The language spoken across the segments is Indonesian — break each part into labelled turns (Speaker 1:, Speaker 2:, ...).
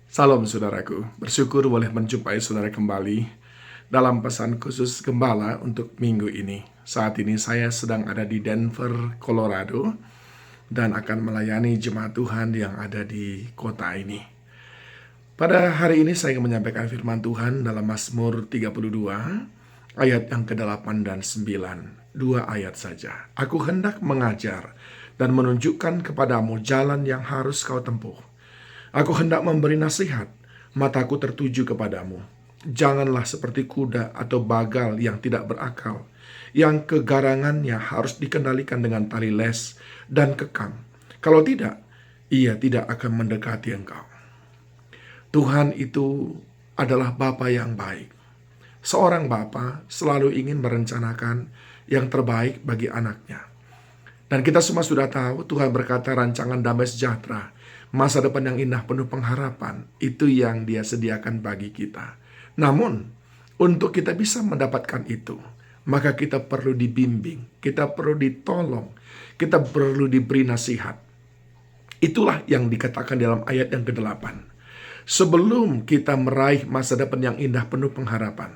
Speaker 1: Salam saudaraku, bersyukur boleh menjumpai saudara kembali dalam pesan khusus Gembala untuk minggu ini. Saat ini saya sedang ada di Denver, Colorado dan akan melayani jemaat Tuhan yang ada di kota ini. Pada hari ini saya ingin menyampaikan firman Tuhan dalam Mazmur 32 ayat yang ke-8 dan 9. 2 ayat saja. Aku hendak mengajar dan menunjukkan kepadamu jalan yang harus kau tempuh. Aku hendak memberi nasihat, mataku tertuju kepadamu. Janganlah seperti kuda atau bagal yang tidak berakal, yang kegarangannya harus dikendalikan dengan tali les dan kekang. Kalau tidak, ia tidak akan mendekati engkau. Tuhan itu adalah Bapa yang baik. Seorang Bapa selalu ingin merencanakan yang terbaik bagi anaknya. Dan kita semua sudah tahu Tuhan berkata rancangan damai sejahtera, masa depan yang indah penuh pengharapan, itu yang Dia sediakan bagi kita. Namun, untuk kita bisa mendapatkan itu, maka kita perlu dibimbing, kita perlu ditolong, kita perlu diberi nasihat. Itulah yang dikatakan dalam ayat yang ke-8. Sebelum kita meraih masa depan yang indah penuh pengharapan,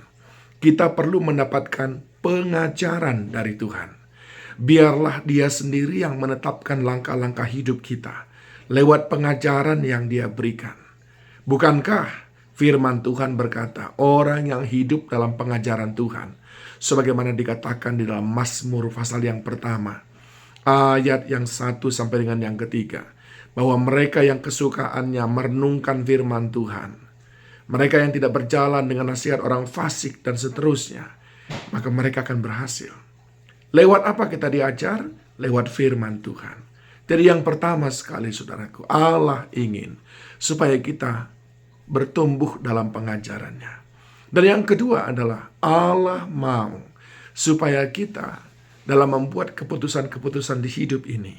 Speaker 1: kita perlu mendapatkan pengajaran dari Tuhan. Biarlah Dia sendiri yang menetapkan langkah-langkah hidup kita lewat pengajaran yang Dia berikan. Bukankah firman Tuhan berkata, orang yang hidup dalam pengajaran Tuhan, sebagaimana dikatakan di dalam Mazmur pasal yang pertama, ayat yang 1 sampai dengan yang ketiga, bahwa mereka yang kesukaannya merenungkan firman Tuhan, mereka yang tidak berjalan dengan nasihat orang fasik dan seterusnya, maka mereka akan berhasil. Lewat apa kita diajar? Lewat firman Tuhan. Jadi yang pertama sekali saudaraku, Allah ingin supaya kita bertumbuh dalam pengajarannya. Dan yang kedua adalah Allah mau supaya kita dalam membuat keputusan-keputusan di hidup ini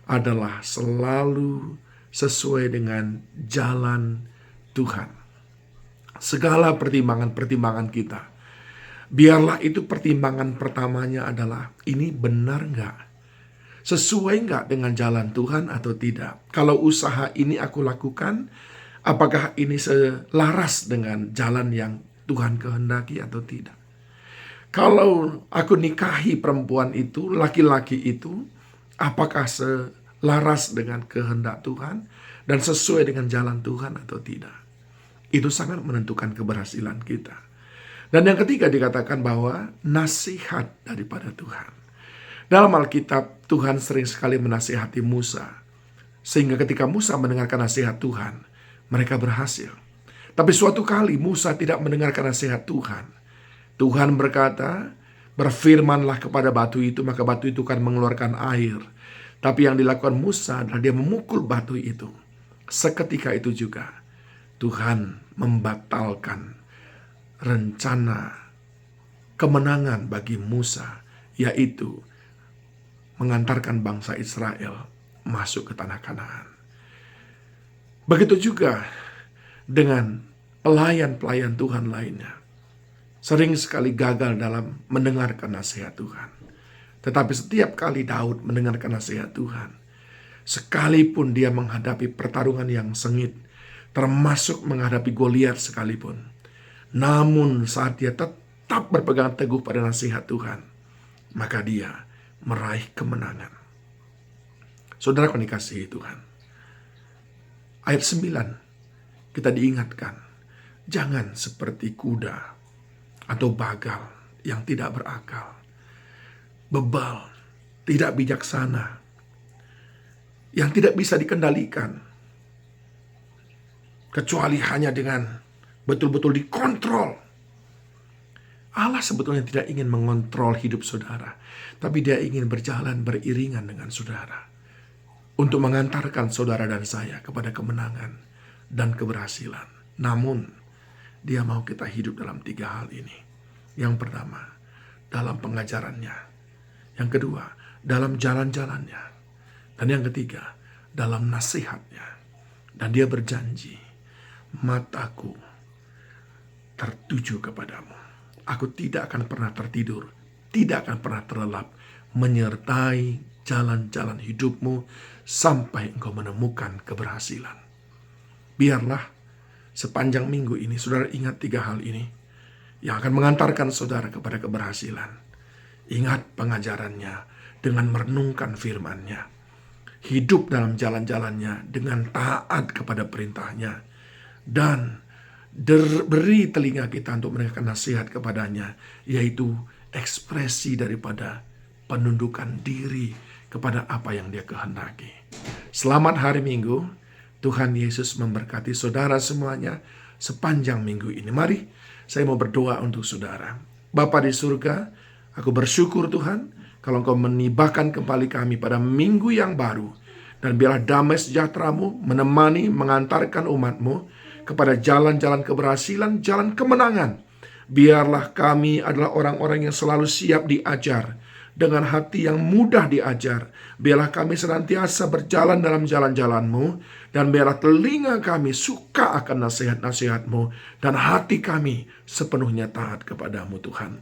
Speaker 1: adalah selalu sesuai dengan jalan Tuhan. Segala pertimbangan-pertimbangan kita, biarlah itu pertimbangan pertamanya adalah ini benar nggak? Sesuai nggak dengan jalan Tuhan atau tidak? Kalau usaha ini aku lakukan, apakah ini selaras dengan jalan yang Tuhan kehendaki atau tidak? Kalau aku nikahi perempuan itu, laki-laki itu, apakah selaras dengan kehendak Tuhan dan sesuai dengan jalan Tuhan atau tidak? Itu sangat menentukan keberhasilan kita. Dan yang ketiga dikatakan bahwa nasihat daripada Tuhan. Dalam Alkitab, Tuhan sering sekali menasihati Musa. Sehingga ketika Musa mendengarkan nasihat Tuhan, mereka berhasil. Tapi suatu kali Musa tidak mendengarkan nasihat Tuhan. Tuhan berkata, berfirmanlah kepada batu itu, maka batu itu akan mengeluarkan air. Tapi yang dilakukan Musa adalah dia memukul batu itu. Seketika itu juga Tuhan membatalkan rencana kemenangan bagi Musa, yaitu mengantarkan bangsa Israel masuk ke tanah Kanaan. Begitu juga dengan pelayan-pelayan Tuhan lainnya. Sering sekali gagal dalam mendengarkan nasihat Tuhan. Tetapi setiap kali Daud mendengarkan nasihat Tuhan, sekalipun dia menghadapi pertarungan yang sengit, termasuk menghadapi Goliat sekalipun, namun saat dia tetap berpegang teguh pada nasihat Tuhan, maka dia meraih kemenangan. Saudara yang dikasihi Tuhan, ayat 9 kita diingatkan, jangan seperti kuda atau bagal yang tidak berakal, bebal, tidak bijaksana, yang tidak bisa dikendalikan, kecuali hanya dengan betul-betul dikontrol. Allah sebetulnya tidak ingin mengontrol hidup saudara, tapi Dia ingin berjalan beriringan dengan saudara untuk mengantarkan saudara dan saya kepada kemenangan dan keberhasilan. Namun, Dia mau kita hidup dalam 3 hal ini. Yang pertama, dalam pengajarannya. Yang kedua, dalam jalan-jalannya. Dan yang ketiga, dalam nasihatnya. Dan Dia berjanji, mataku tertuju kepadamu. Aku tidak akan pernah tertidur, tidak akan pernah terlelap, menyertai jalan-jalan hidupmu sampai engkau menemukan keberhasilan. Biarlah sepanjang minggu ini, saudara ingat 3 hal ini yang akan mengantarkan saudara kepada keberhasilan. Ingat pengajarannya dengan merenungkan firman-Nya. Hidup dalam jalan-jalannya dengan taat kepada perintahnya. Dan beri telinga kita untuk mendengarkan nasihat kepadanya, yaitu ekspresi daripada penundukan diri kepada apa yang Dia kehendaki. Selamat hari Minggu. Tuhan Yesus memberkati saudara semuanya sepanjang minggu ini. Mari saya mau berdoa untuk saudara. Bapa di surga, aku bersyukur Tuhan kalau Engkau menibahkan kembali kami pada minggu yang baru. Dan biarlah damai sejahtera-Mu menemani, mengantarkan umat-Mu kepada jalan-jalan keberhasilan, jalan kemenangan. Biarlah kami adalah orang-orang yang selalu siap diajar, dengan hati yang mudah diajar. Biarlah kami senantiasa berjalan dalam jalan-jalan-Mu, dan biarlah telinga kami suka akan nasihat-nasihat-Mu, dan hati kami sepenuhnya taat kepadamu Tuhan.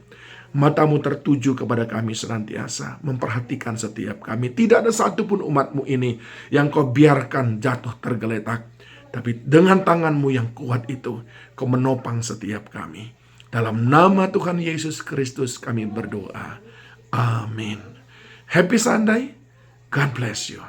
Speaker 1: Mata-Mu tertuju kepada kami senantiasa, memperhatikan setiap kami. Tidak ada satupun umat-Mu ini yang Kau biarkan jatuh tergeletak. Tapi dengan tangan-Mu yang kuat itu, Kau menopang setiap kami. Dalam nama Tuhan Yesus Kristus kami berdoa. Amin. Happy Sunday. God bless you.